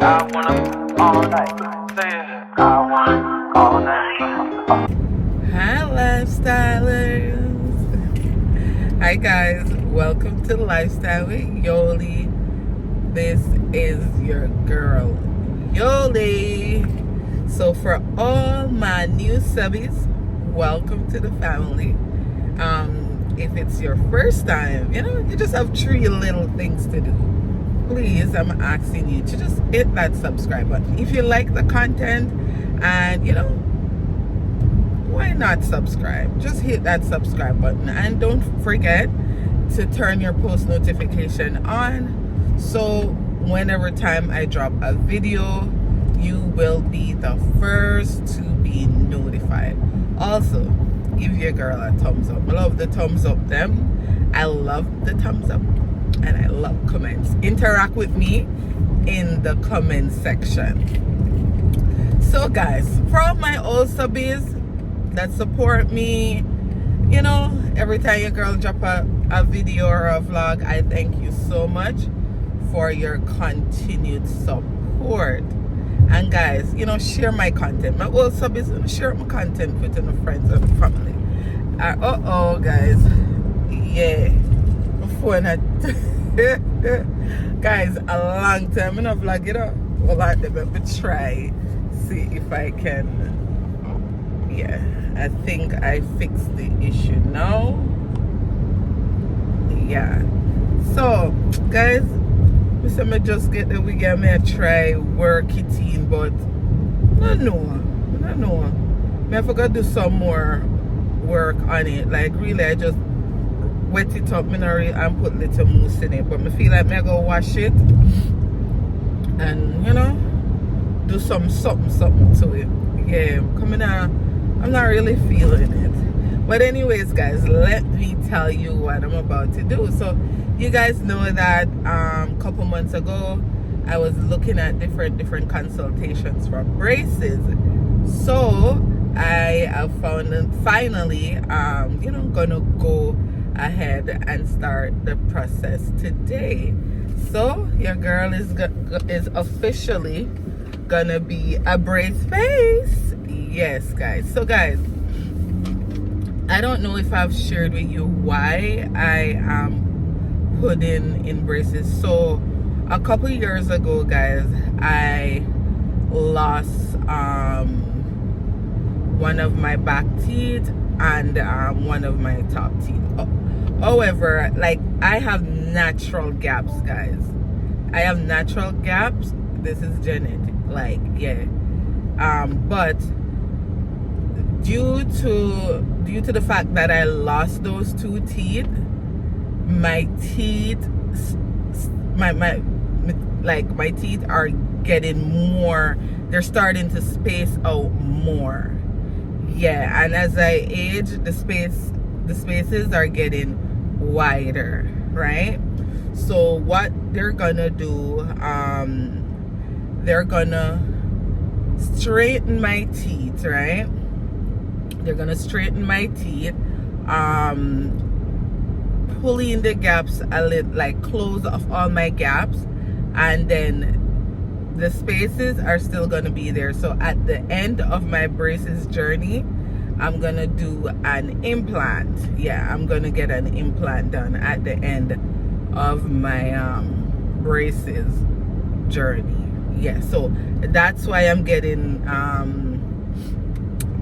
I wanna all night. Say it. I wanna all night. Hi, lifestylers. Hi, guys. Welcome to Lifestyle with Yoli. This is your girl, Yoli. So, for all my new subbies, welcome to the family. If it's your first time, you just have 3 little things to do. Please, I'm asking you to just hit that subscribe button. If you like the content and, why not subscribe? Just hit that subscribe button. And don't forget to turn your post notification on. So whenever time I drop a video, you will be the first to be notified. Also, give your girl a thumbs up. I love the thumbs up them. I love the thumbs up. And I love comments. Interact with me in the comment section. So guys, for all my old subbies that support me, every time your girl drop a video or a vlog, I thank you so much for your continued support. And guys, share my content. My old subbies, share my content with your friends and family. Guys, yeah. Guys, a long time in a vlog, well, let me try see if I can. Yeah, I think I fixed the issue now. Yeah, so guys, I just get the wig and I try work it in, but I don't know. I forgot to do some more work on it. Like really, I just wet it up and put little mousse in it, but I feel like I go wash it and do something to it. Yeah, coming out, I'm not really feeling it. But anyways, guys, let me tell you what I'm about to do. So you guys know that a couple months ago I was looking at different consultations for braces. So I have found that finally gonna go ahead and start the process today. So your girl is officially gonna be a brace face. Yes, guys. So guys, I don't know if I've shared with you why I am putting in braces. So a couple years ago, guys, I lost one of my back teeth and one of my top teeth. However, like, I have natural gaps, guys. I have natural gaps. This is genetic, like, yeah. But due to the fact that I lost those 2 teeth, my teeth are getting more. They're starting to space out more. Yeah, and as I age, the spaces are getting wider, right? So what they're gonna do, they're gonna straighten my teeth, right? They're gonna straighten my teeth, pulling the gaps a little, like close off all my gaps, and then the spaces are still gonna be there. So at the end of my braces journey, I'm gonna do an implant. Yeah, I'm gonna get an implant done at the end of my braces journey. Yeah, so that's why I'm getting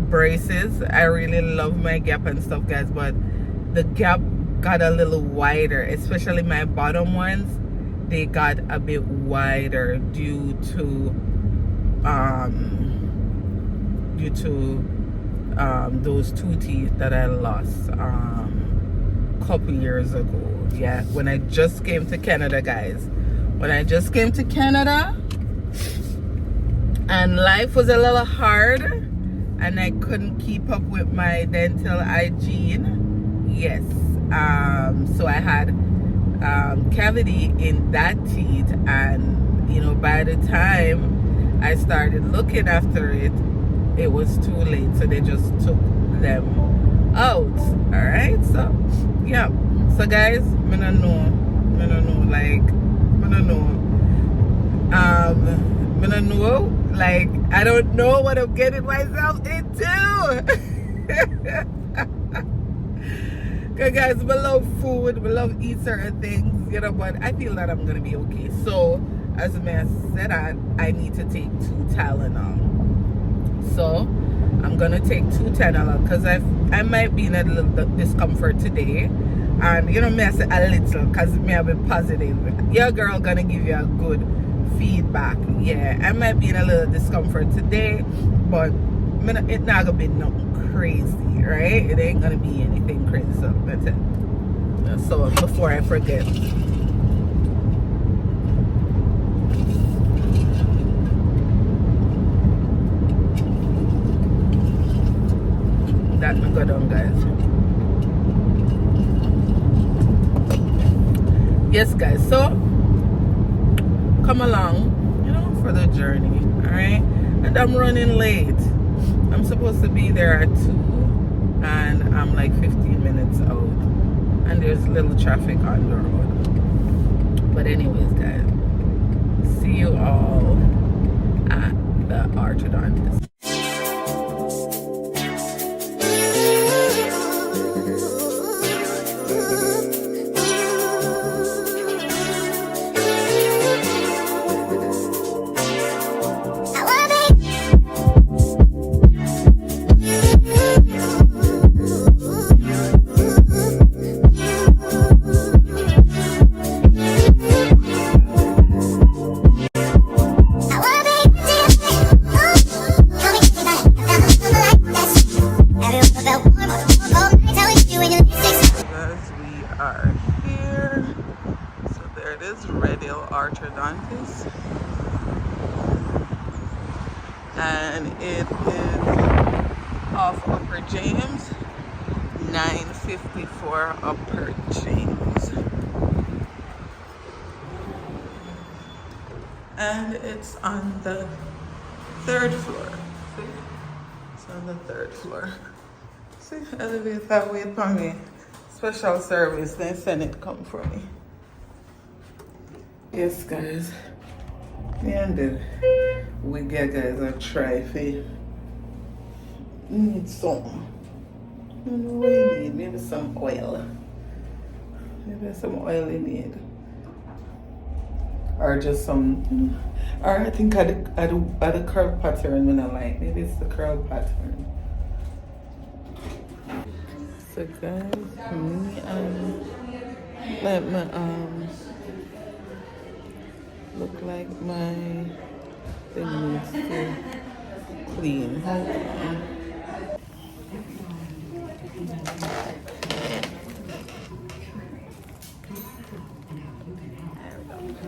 braces. I really love my gap and stuff, guys, but the gap got a little wider, especially my bottom ones. They got a bit wider due to those 2 teeth that I lost couple years ago. Yeah, when I just came to Canada, guys. When I just came to Canada and life was a little hard and I couldn't keep up with my dental hygiene. Yes, so I had cavity in that teeth, and by the time I started looking after it, it was too late, so they just took them out. All right, so yeah, so guys, I don't know don't know. Like, I don't know what I'm getting myself into. Because guys, I love food, I love eat certain things, you know, but I feel that I'm going to be okay. So, as I said, I need to take 2 Tylenol. So, I'm going to take 2 Tylenol because I might be in a little discomfort today. And, you know, me I say a little because me I be positive. Your girl going to give you a good feedback. Yeah, I might be in a little discomfort today, but it's not going to be nothing crazy, right? It ain't going to be anything crazy. So, that's it. So, before I forget. That will go down, guys. Yes, guys. So come along, you know, for the journey. All right, and I'm running late. I'm supposed to be there at 2, and I'm like 15 minutes out, and there's little traffic on the road. But anyways, guys, see you all at the orthodontist. Orthodontist, and it is off Upper James, 954 Upper James, and it's on the 3rd floor. See, it's on the 3rd floor. See, elevator wait for me. Special service, they send it come for me. Yes, guys. And we get guys a try for need something. I don't know what you need. Maybe some oil. Maybe some oil you need. Or just some, or I think I the curl pattern when I like. Maybe it's the curl pattern. So guys, me let me look like my thing needs to clean. Hold on.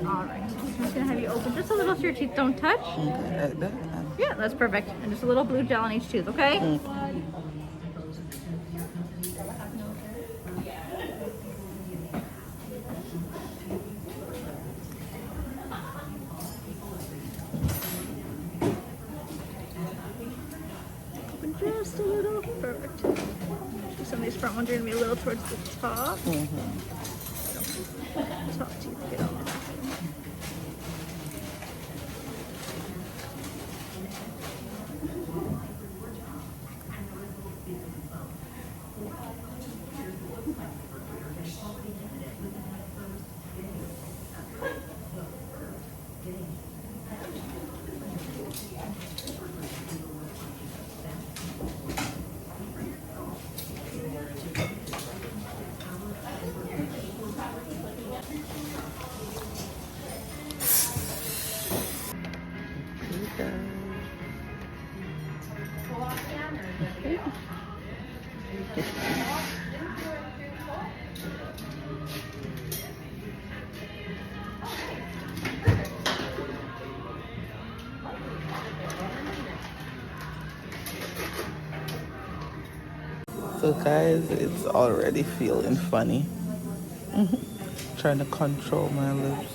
Alright, I'm just gonna have you open just a little so your teeth don't touch. Okay, like that. Yeah, that's perfect. And just a little blue gel on each tooth, okay? Open just a little. Perfect. Some of these front ones are gonna be a little towards the top. Top teeth get on the back. So guys, it's already feeling funny. Trying to control my lips.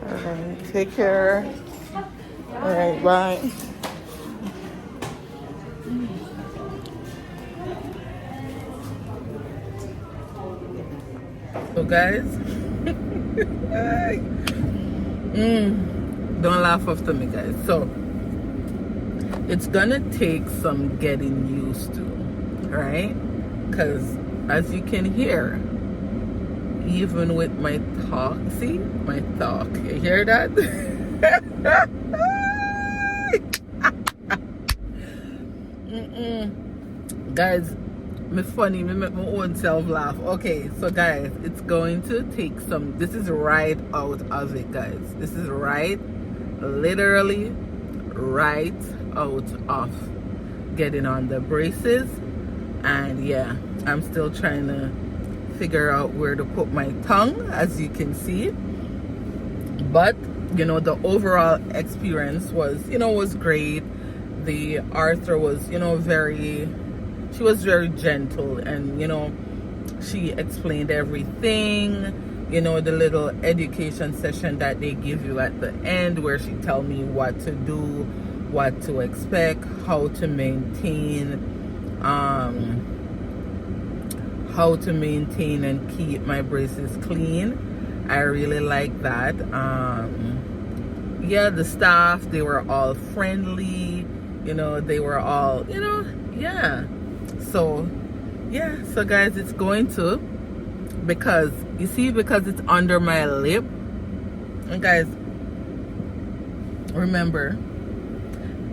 All right, take care. All right, bye. So guys, don't laugh after me, guys. So it's gonna take some getting used to, right? Because as you can hear, even with my talk, see my talk, you hear that? Guys, me funny, me make my own self laugh. Okay, so guys, it's going to take some, this is right out of it, guys. This is right, literally right out of getting on the braces. And yeah, I'm still trying to figure out where to put my tongue, as you can see. But you know, the overall experience was, you know, was great. The Arthur was, you know, she was very gentle, and you know, she explained everything. You know, the little education session that they give you at the end, where she tell me what to do, what to expect, how to maintain and keep my braces clean. I really like that. Yeah, the staff, they were all friendly, you know, they were all, you know, yeah. So yeah, so guys, it's going to, because you see, because it's under my lip. And guys, remember,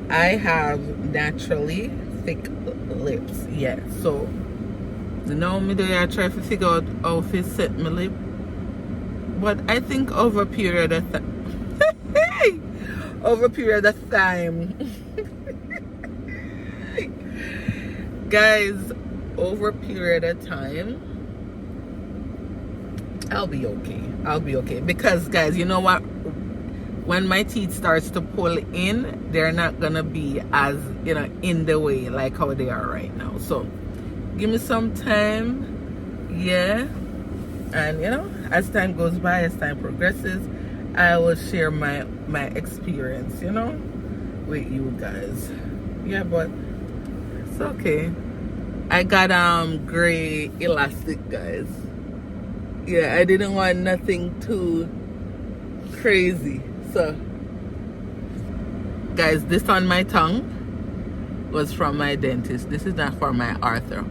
I have naturally thick lips. Yeah, so you know me there, I try to figure out how to set my lip, but I think over a period of time guys, over a period of time, I'll be okay. Because guys, you know what, when my teeth starts to pull in, they're not gonna be as, you know, in the way like how they are right now. So give me some time, yeah. And you know, as time goes by, as time progresses, I will share my experience, you know, with you guys. Yeah, but it's okay. I got gray elastic, guys. Yeah, I didn't want nothing too crazy. So guys, this on my tongue was from my dentist. This is not for my Arthur.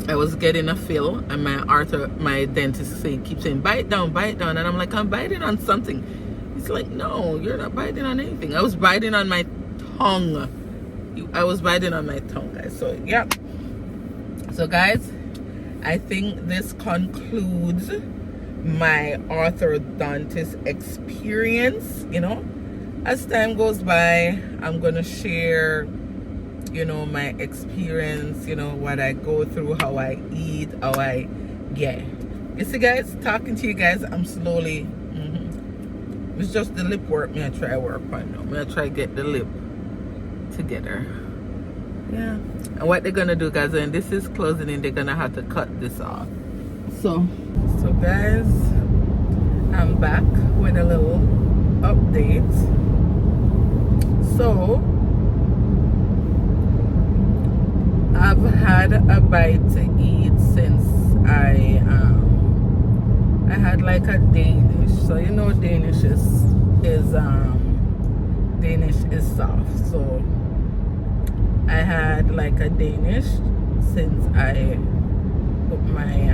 I was getting a fill, and my dentist keeps saying, bite down, and I'm like, I'm biting on something. He's like, no, you're not biting on anything. I was biting on my tongue. Guys. So yeah. So guys, I think this concludes my orthodontist experience. You know, as time goes by, I'm gonna share, you know, my experience, you know, what I go through, how I eat, how I get. You see guys, talking to you guys, I'm slowly, it's just the lip work me I try work on now. Me I try get the lip together. Yeah. And what they're gonna do, guys, when this is closing in, they're gonna have to cut this off. So guys, I'm back with a little update. So I've had a bite to eat since I had like a Danish. So you know, Danish is soft. So I had like a Danish since I put my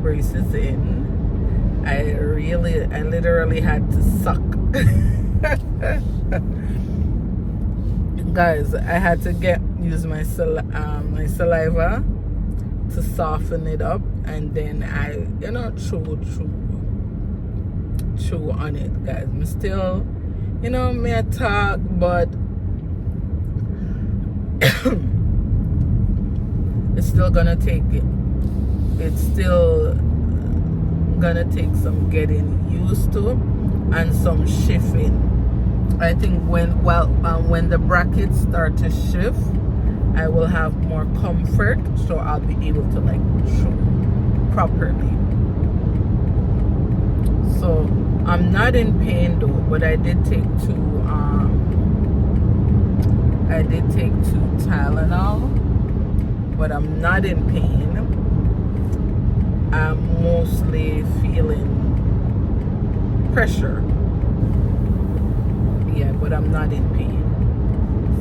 braces in. I literally had to suck. Guys, I had to use my saliva to soften it up, and then I, you know, chew on it, guys. I'm still, you know, may I talk, but it's still gonna take some getting used to and some shifting. I think when the brackets start to shift, I will have more comfort, so I'll be able to like chew properly. So I'm not in pain though, but I did take two Tylenol, but I'm not in pain. I'm mostly feeling pressure. Yeah, but I'm not in pain.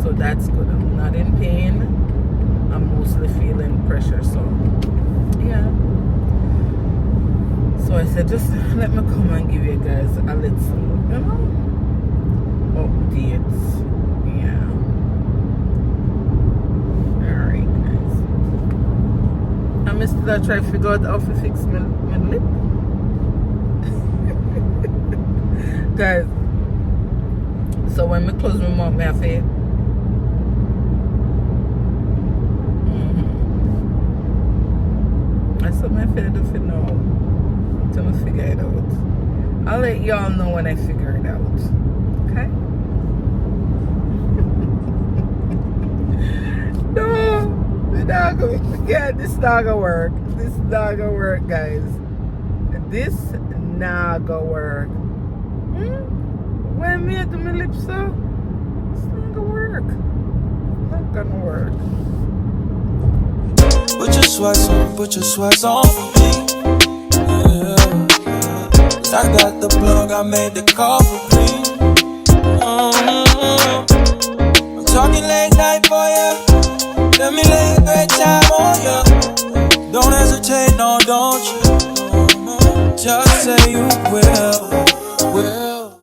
So that's good. I'm not in pain. I'm mostly feeling pressure. So yeah. So I said, just let me come and give you guys a little, updates. Yeah. Alright, guys. I'm still trying to figure out how to fix my lip. Guys, so when I close my mouth, I have to that's what my face do for now. Till I figure it out. I'll let y'all know when I figure it out. Okay? No, it's not gonna this not gonna work. This not gonna work, guys. This not gonna work. When me do my lips so, it's not gonna work. It's not gonna work. Put your sweats on for me. Yeah. 'Cause I got the plug, I made the call for me. I'm talking late night for ya. Let me lay a great time on ya. Don't hesitate, no, don't you? Just say you will.